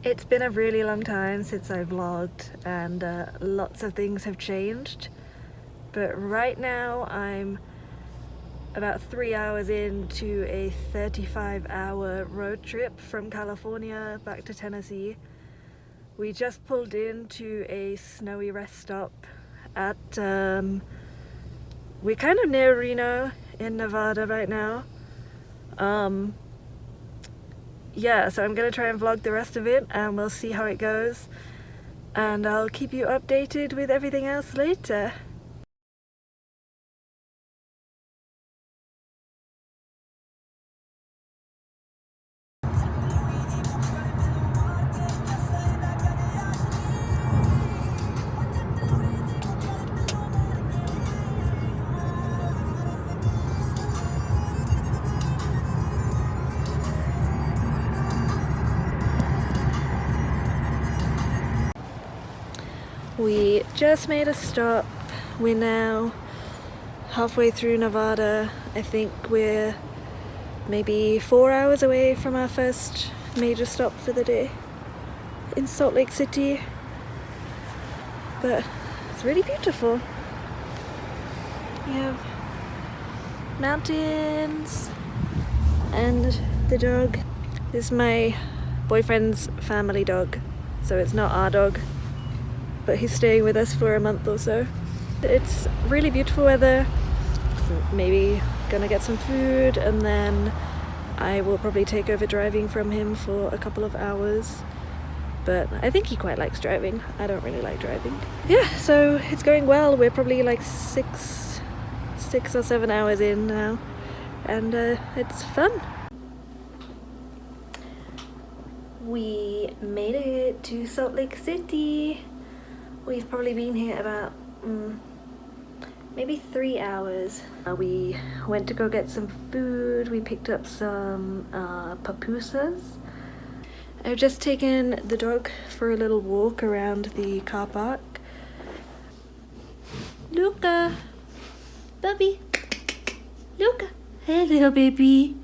It's been a really long time since I vlogged, and lots of things have changed. But right now I'm about 3 hours into a 35-hour road trip from California back to Tennessee. We just pulled into a snowy rest stop at, we're kind of near Reno in Nevada right now. Yeah, so I'm gonna try and vlog the rest of it and we'll see how it goes. And I'll keep you updated with everything else later. We just made a stop. We're now halfway through Nevada. I think we're maybe 4 hours away from our first major stop for the day in Salt Lake City. But it's really beautiful. We have mountains and the dog. This is my boyfriend's family dog, so it's not our dog, but he's staying with us for a month or so. It's really beautiful weather. Maybe gonna get some food and then I will probably take over driving from him for a couple of hours. But I think he quite likes driving. I don't really like driving. Yeah, so it's going well. We're probably like six or 7 hours in now, and it's fun. We made it to Salt Lake City. We've probably been here about maybe 3 hours. We went to go get some food. We picked up some pupusas. I've just taken the dog for a little walk around the car park. Luca! Bubby! Luca! Hello, baby!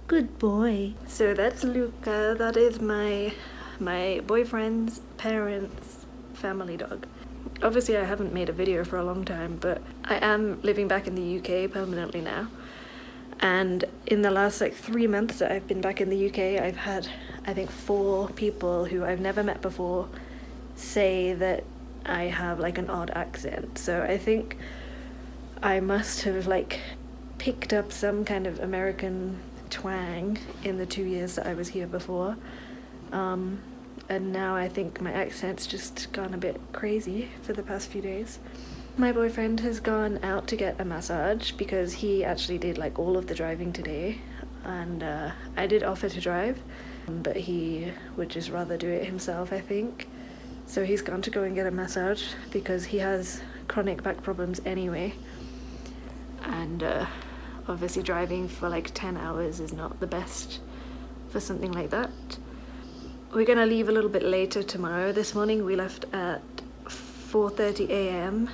Good boy. So that's Luca. That is my boyfriend's parents' family dog. Obviously I haven't made a video for a long time, but I am living back in the UK permanently now. And in the last like 3 months that I've been back in the UK, I've had I think 4 people who I've never met before say that I have like an odd accent. So I think I must have like picked up some kind of American twang in the 2 years that I was here before. And now I think my accent's just gone a bit crazy for the past few days. My boyfriend has gone out to get a massage because he actually did like all of the driving today, and I did offer to drive, but he would just rather do it himself, I think. So he's gone to go and get a massage because he has chronic back problems anyway, and obviously driving for like 10 hours is not the best for something like that. We're gonna leave a little bit later tomorrow. This morning we left at 4:30 a.m.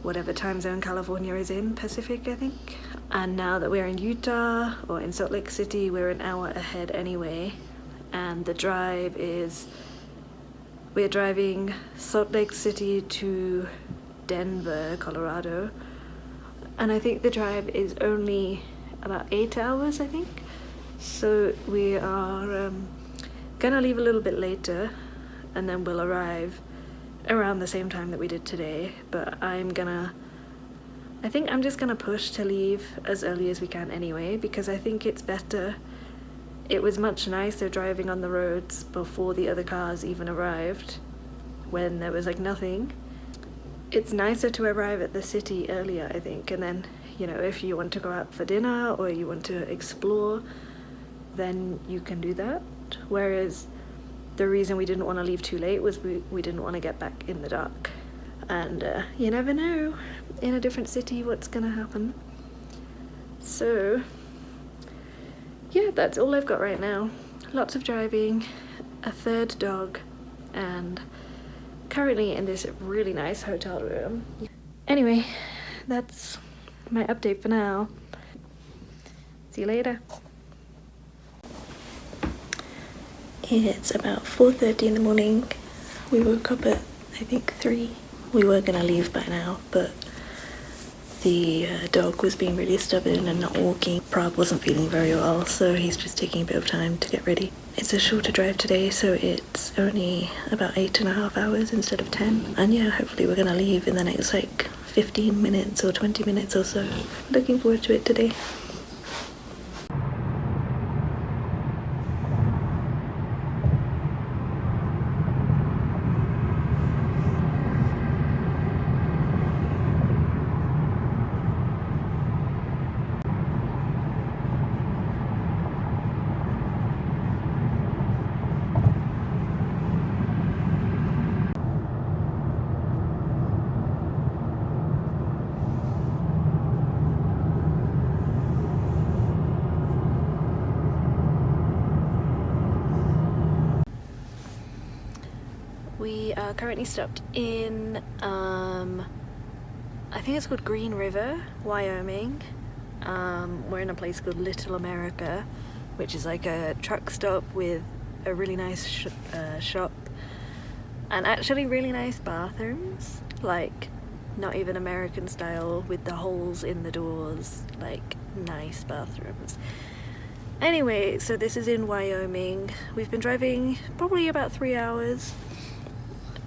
Whatever time zone California is in, Pacific I think. And now that we're in Utah or in Salt Lake City, we're an hour ahead anyway. And the drive is, we're driving Salt Lake City to Denver, Colorado. And I think the drive is only about 8 hours, I think. So we are gonna leave a little bit later and then we'll arrive around the same time that we did today. But I think I'm just gonna push to leave as early as we can anyway, because I think it's better. It was much nicer driving on the roads before the other cars even arrived, when there was like nothing. It's nicer to arrive at the city earlier, I think, and then, you know, if you want to go out for dinner or you want to explore, then you can do that. Whereas the reason we didn't want to leave too late was we didn't want to get back in the dark. And you never know in a different city what's gonna happen. So yeah, that's all I've got right now. Lots of driving, a third dog, and currently in this really nice hotel room. Anyway, that's my update for now. See you later. It's about 4:30 in the morning. We woke up at, I think, 3. We were gonna leave by now, but the dog was being really stubborn and not walking. Prab wasn't feeling very well, so he's just taking a bit of time to get ready. It's a shorter drive today, so it's only about 8.5 hours instead of 10. And yeah, hopefully we're gonna leave in the next like 15 minutes or 20 minutes or so. Looking forward to it today. We are currently stopped in, I think it's called Green River, Wyoming. We're in a place called Little America, which is like a truck stop with a really nice shop and actually really nice bathrooms, like not even American style with the holes in the doors, like nice bathrooms. Anyway, so this is in Wyoming. We've been driving probably about 3 hours.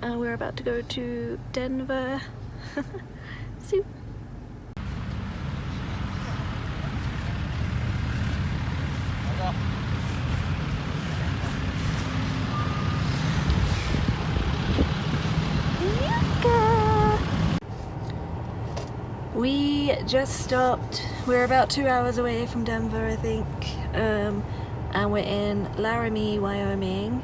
We're about to go to Denver. So. We just stopped. We're about 2 hours away from Denver, I think. And we're in Laramie, Wyoming.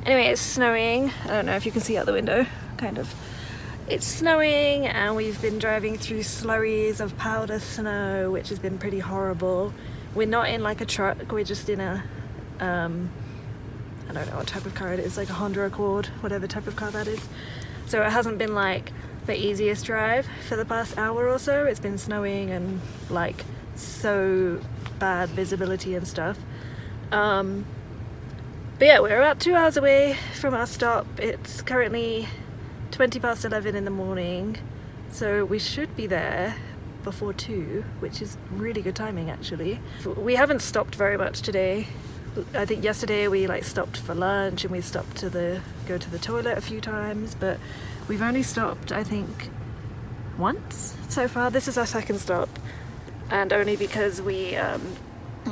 Anyway, it's snowing. I don't know if you can see out the window, kind of. It's snowing and we've been driving through slurries of powder snow, which has been pretty horrible. We're not in like a truck, we're just in a, I don't know what type of car it is, like a Honda Accord, whatever type of car that is. So it hasn't been like the easiest drive for the past hour or so. It's been snowing and like so bad visibility and stuff. But yeah, we're about 2 hours away from our stop. It's currently 20 past 11 in the morning, so we should be there before 2, which is really good timing actually. We haven't stopped very much today. I think yesterday we like stopped for lunch and we stopped to go to the toilet a few times, but we've only stopped I think once so far. This is our second stop, and only because we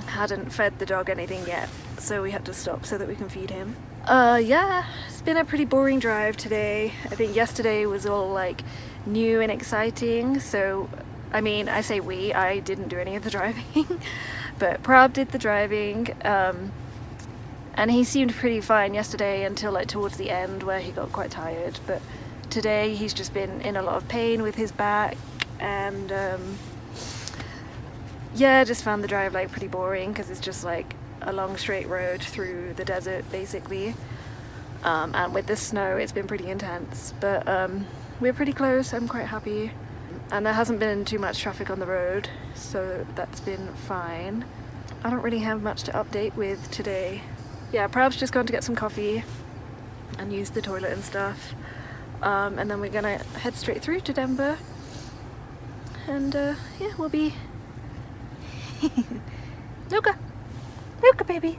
hadn't fed the dog anything yet, so we had to stop so that we can feed him. Yeah, it's been a pretty boring drive today. I think yesterday was all like new and exciting, so I mean, I say we, I didn't do any of the driving but Prab did the driving, and he seemed pretty fine yesterday until like towards the end where he got quite tired. But today he's just been in a lot of pain with his back, and yeah, just found the drive like pretty boring because it's just like a long straight road through the desert basically, and with the snow it's been pretty intense, but we're pretty close. I'm quite happy, and there hasn't been too much traffic on the road, so that's been fine. I don't really have much to update with today. Yeah, Prab's just gone to get some coffee and use the toilet and stuff, and then we're gonna head straight through to Denver, and yeah, we'll be Luca baby.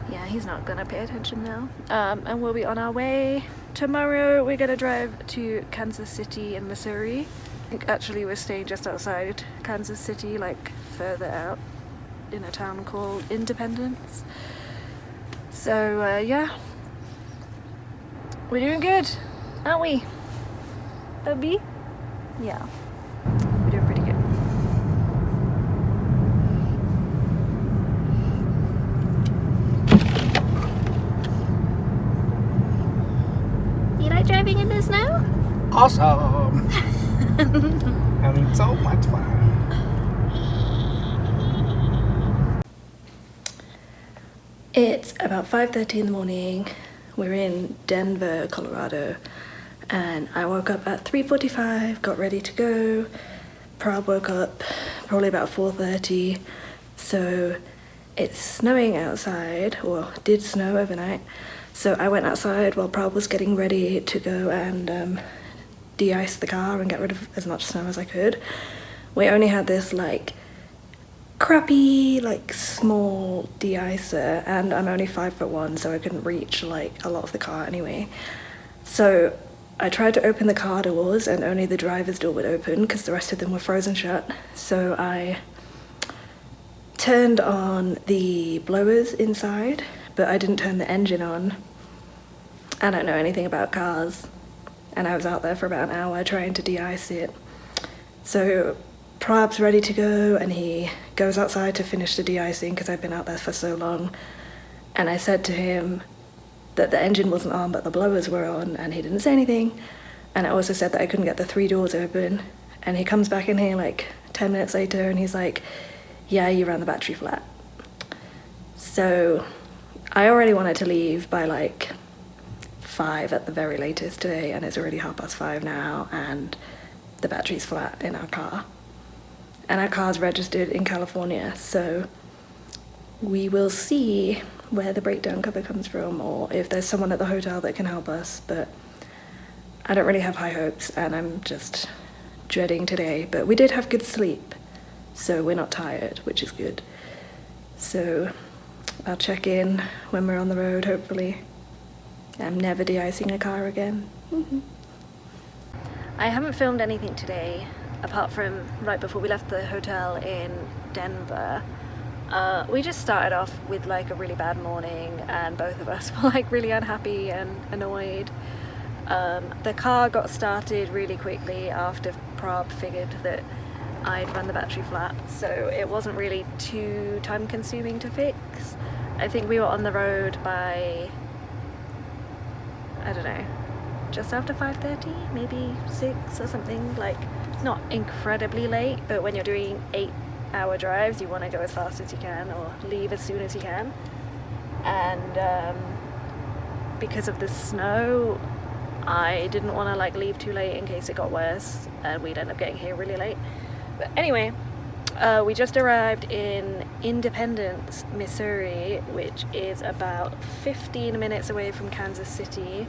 Yeah, he's not gonna pay attention now. And we'll be on our way. Tomorrow we're gonna drive to Kansas City in Missouri. I think actually we're staying just outside Kansas City, like further out in a town called Independence. So yeah, we're doing good, aren't we, Bubby? Yeah, we're doing pretty good. Driving in the snow? Awesome! Having so much fun. It's about 5:30 in the morning. We're in Denver, Colorado, and I woke up at 3:45, got ready to go. Prab woke up probably about 4:30, so it's snowing outside, or did snow overnight, so I went outside while Prob was getting ready to go and de-ice the car and get rid of as much snow as I could. We only had this like crappy, like small de-icer, and I'm only 5'1", so I couldn't reach like a lot of the car anyway. So I tried to open the car doors and only the driver's door would open because the rest of them were frozen shut. So I turned on the blowers inside, but I didn't turn the engine on. I don't know anything about cars, and I was out there for about an hour trying to de-ice it. So Prob's ready to go, and he goes outside to finish the de-icing because I've been out there for so long. And I said to him that the engine wasn't on, but the blowers were on, and he didn't say anything. And I also said that I couldn't get the 3 doors open. And he comes back in here like 10 minutes later, and he's like, yeah, you ran the battery flat. So I already wanted to leave by like 5 at the very latest today, and it's already 5:30 now, and the battery's flat in our car. And our car's registered in California, so we will see where the breakdown cover comes from, or if there's someone at the hotel that can help us, but I don't really have high hopes, and I'm just dreading today. But we did have good sleep, so we're not tired, which is good. So I'll check in when we're on the road, hopefully. I'm never de-icing a car again. I haven't filmed anything today, apart from right before we left the hotel in Denver. We just started off with like a really bad morning, and both of us were like really unhappy and annoyed. The car got started really quickly after Prob figured that I'd run the battery flat, so it wasn't really too time consuming to fix. I think we were on the road by, I don't know, just after 5:30, maybe 6 or something. Like, it's not incredibly late, but when you're doing 8-hour drives, you want to go as fast as you can or leave as soon as you can. And because of the snow, I didn't want to like leave too late in case it got worse and we'd end up getting here really late. But anyway, we just arrived in Independence, Missouri, which is about 15 minutes away from Kansas City.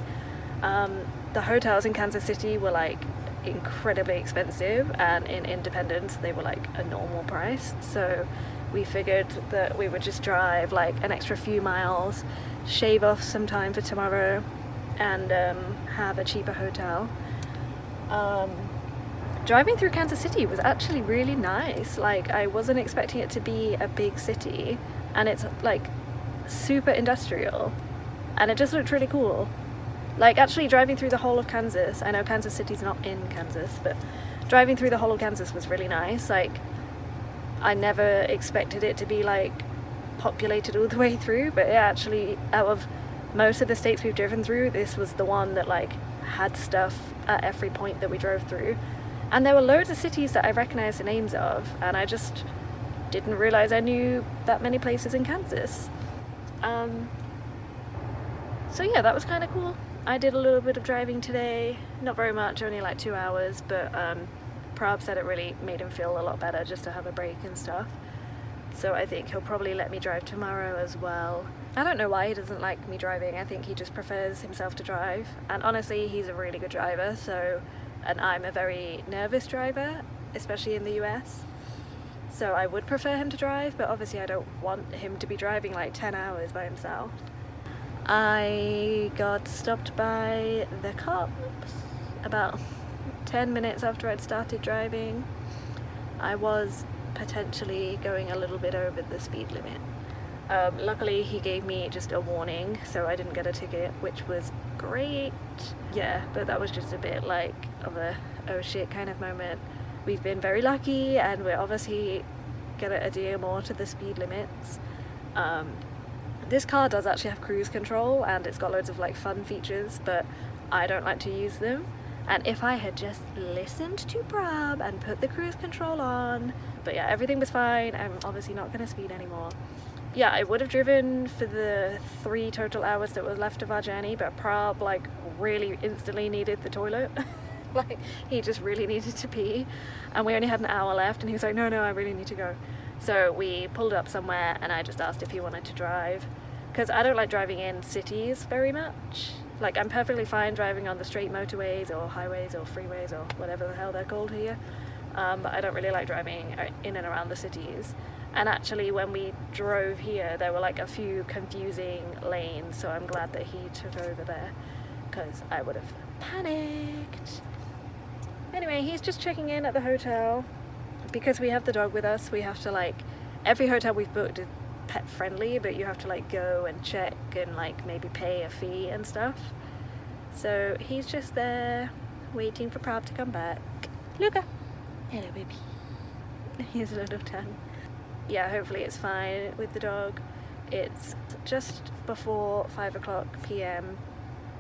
The hotels in Kansas City were like incredibly expensive, and in Independence they were like a normal price, so we figured that we would just drive like an extra few miles, shave off some time for tomorrow, and have a cheaper hotel. Driving through Kansas City was actually really nice. Like, I wasn't expecting it to be a big city, and it's like super industrial, and it just looked really cool. Like, actually driving through the whole of Kansas, I know Kansas City's not in Kansas, but driving through the whole of Kansas was really nice. Like, I never expected it to be like populated all the way through, but it actually, out of most of the states we've driven through, this was the one that like had stuff at every point that we drove through. And there were loads of cities that I recognized the names of, and I just didn't realize I knew that many places in Kansas. So yeah, that was kind of cool. I did a little bit of driving today, not very much, only like 2 hours, but Prob said it really made him feel a lot better just to have a break and stuff. So I think he'll probably let me drive tomorrow as well. I don't know why he doesn't like me driving. I think he just prefers himself to drive. And honestly, he's a really good driver, and I'm a very nervous driver, especially in the US. So I would prefer him to drive, but obviously I don't want him to be driving like 10 hours by himself. I got stopped by the cops about 10 minutes after I'd started driving. I was potentially going a little bit over the speed limit. Luckily he gave me just a warning, so I didn't get a ticket, which was great. Yeah, but that was just a bit like of a oh shit kind of moment. We've been very lucky, and we're obviously gonna adhere more to the speed limits. This car does actually have cruise control, and it's got loads of like fun features, but I don't like to use them. And if I had just listened to Prob and put the cruise control on, but yeah, everything was fine. I'm obviously not gonna speed anymore. Yeah, I would have driven for the 3 total hours that was left of our journey, but Prob like really instantly needed the toilet. Like, he just really needed to pee, and we only had an hour left, and he was like, no, I really need to go. So we pulled up somewhere and I just asked if he wanted to drive, because I don't like driving in cities very much. Like, I'm perfectly fine driving on the straight motorways or highways or freeways or whatever the hell they're called here, but I don't really like driving in and around the cities. And actually, when we drove here, there were like a few confusing lanes, so I'm glad that he took over there, because I would have panicked. Anyway, he's just checking in at the hotel. Because we have the dog with us, we have to, like, every hotel we've booked is pet friendly, but you have to like go and check and like maybe pay a fee and stuff. So he's just there waiting for Prab to come back. Luca! Hello, baby. Here's a little tongue. Yeah, hopefully it's fine with the dog. It's just before 5 o'clock p.m.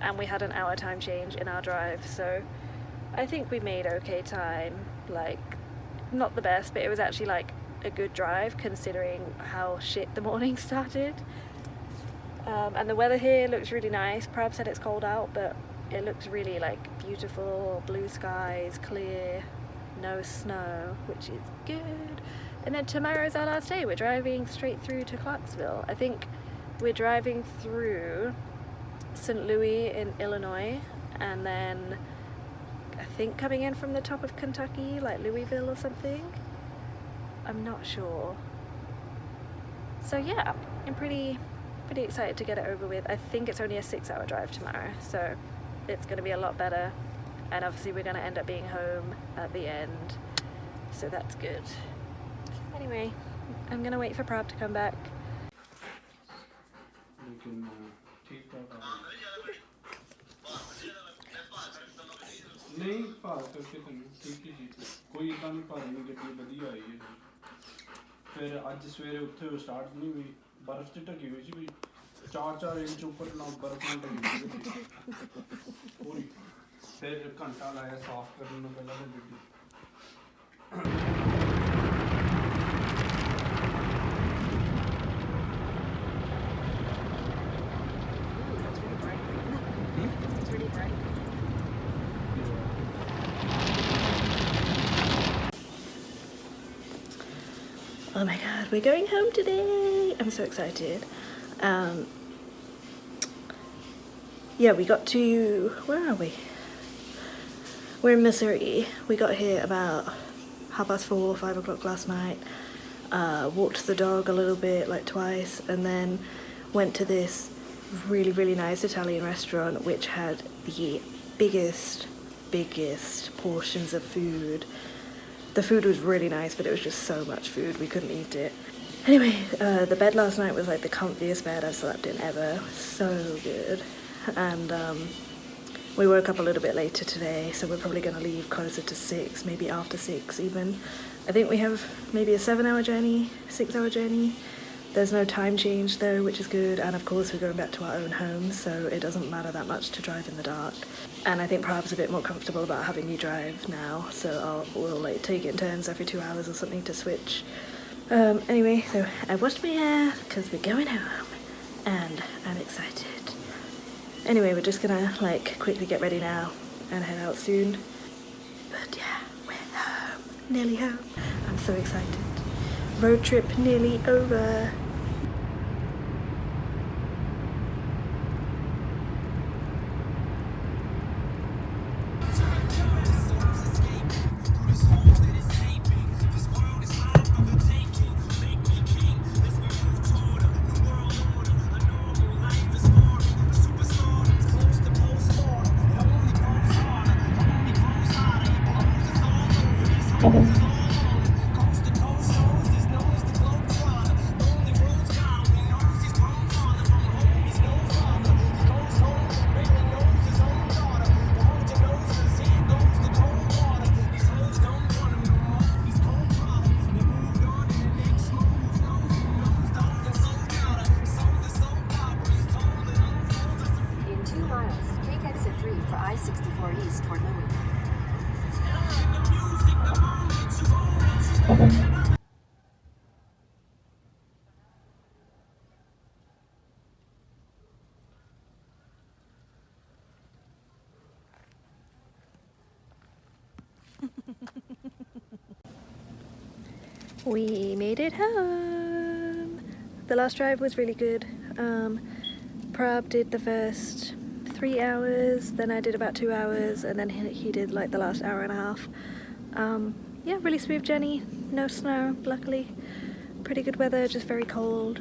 and we had an hour time change in our drive, so I think we made okay time. Like, not the best, but it was actually like a good drive considering how shit the morning started. And the weather here looks really nice. Prab said it's cold out, but it looks really like beautiful, blue skies, clear, no snow, which is good. And then tomorrow's our last day. We're driving straight through to Clarksville. I think we're driving through St. Louis in Illinois, and then I think coming in from the top of Kentucky, like Louisville or something. I'm not sure. So yeah, I'm pretty excited to get it over with. I think it's only a 6-hour drive tomorrow, so it's going to be a lot better. And obviously we're going to end up being home at the end, so that's good. Anyway, I'm going to wait for Prab to come back. नहीं भार करके ठीक ही जी कोई इतना नहीं भार नहीं गड्डी वधिया आई है फिर अज सवेरे उत्थे स्टार्ट नहीं हुई बर्फ च ढकी हुई सी भी 4-4 इंच ऊपर ना बर्फ में ढकी हुई पूरी फिर घंटा लाया साफ करने में पहला तो गड्डी Oh my god, we're going home today! I'm so excited. Yeah, we got to... where are we? We're in Missouri. We got here about 4:30, 5 o'clock last night. Walked the dog a little bit, like twice, and then went to this really nice Italian restaurant which had the biggest portions of food. The food was really nice, but it was just so much food, we couldn't eat it. Anyway, the bed last night was like the comfiest bed I've slept in ever. So good. And we woke up a little bit later today, so we're probably going to leave closer to 6, maybe after 6 even. I think we have maybe a 7-hour journey, 6-hour journey. There's no time change though, which is good, and of course we're going back to our own home, so it doesn't matter that much to drive in the dark. And I think Prab's a bit more comfortable about having me drive now, so we'll like take it in turns every 2 hours or something to switch. Anyway, so I washed my hair because we're going home, and I'm excited. Anyway, we're just gonna like quickly get ready now and head out soon. But yeah, we're home, nearly home. I'm so excited. Road trip nearly over. We made it home. The last drive was really good. Prab did the first 3 hours, then I did about 2 hours, and then he did like the last hour and a half. Yeah, really smooth journey, no snow, luckily. Pretty good weather, just very cold.